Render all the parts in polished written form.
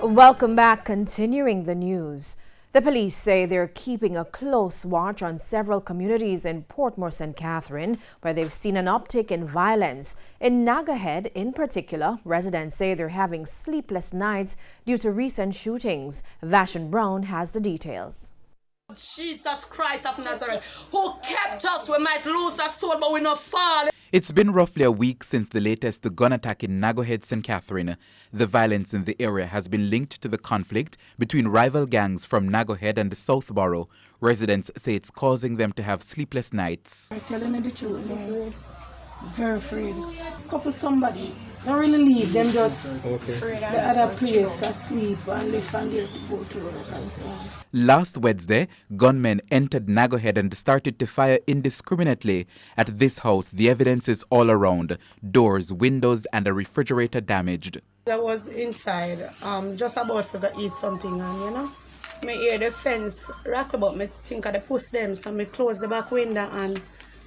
Welcome back. Continuing the news. The police say they're keeping a close watch on several communities in Portmore St. Catherine, where they've seen an uptick in violence. In Nagahead, in particular, residents say they're having sleepless nights due to recent shootings. Vashon Brown has the details. Jesus Christ of Nazareth, who kept us. We might lose our soul, but we're not falling. It's been roughly a week since the latest gun attack in Nagahead, St. Catherine. The violence in the area has been linked to the conflict between rival gangs from Nagahead and the Southborough. Residents say it's causing them to have sleepless nights. I'm telling you the truth, man. Very afraid. Couple somebody, don't really leave them, just the other place asleep and live and there to go to work and so on. Last Wednesday, gunmen entered Nagahead and started to fire indiscriminately. At this house, the evidence is all around. Doors, windows and a refrigerator damaged. I was inside, just about to eat something and me hear the fence rock about, me think I push them, so me close the back window and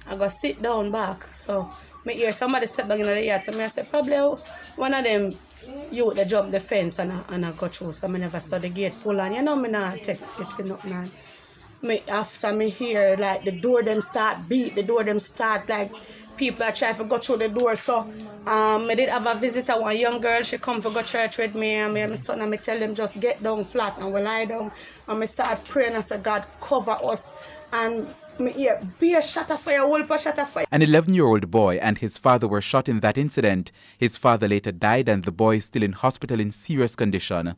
I go sit down back. So me hear somebody step back in the yard, so me I say probably one of them youth they jump the fence and I go through, so me never saw the gate pull on. Me not take it for nothing. Me after me hear like the door them start beat, the door them start like people are trying to go through the door. So me did have a visitor, one young girl, she come to go church with me and me and my son, and me tell them just get down flat and we lie down and me start praying and say God cover us. And me hear be a shot of fire, whole shot of fire. An 11-year-old boy and his father were shot in that incident. His father later died and the boy is still in hospital in serious condition.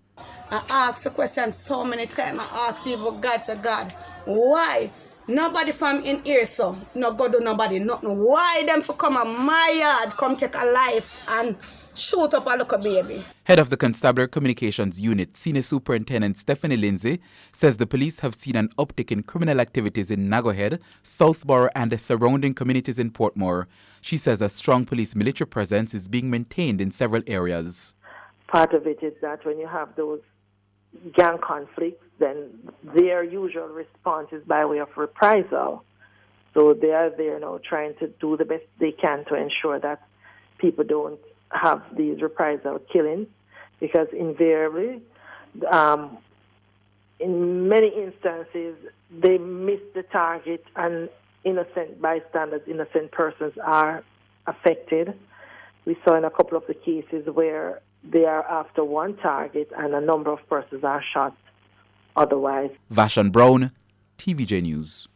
I ask the question so many times. I ask even God, say God, why? Nobody from in here, so no go do nobody nothing. Why them for come on my yard, come take a life and shoot up a little baby? Head of the Constabulary Communications Unit, Senior Superintendent Stephanie Lindsay, says the police have seen an uptick in criminal activities in Nagahead, Southborough and the surrounding communities in Portmore. She says a strong police military presence is being maintained in several areas. Part of it is that when you have those gang conflicts, then their usual response is by way of reprisal. So they are there now trying to do the best they can to ensure that people don't have these reprisal killings, because invariably, in many instances, they miss the target and innocent bystanders, innocent persons are affected. We saw in a couple of the cases where they are after one target and a number of persons are shot otherwise. Vashon Brown, TVJ News.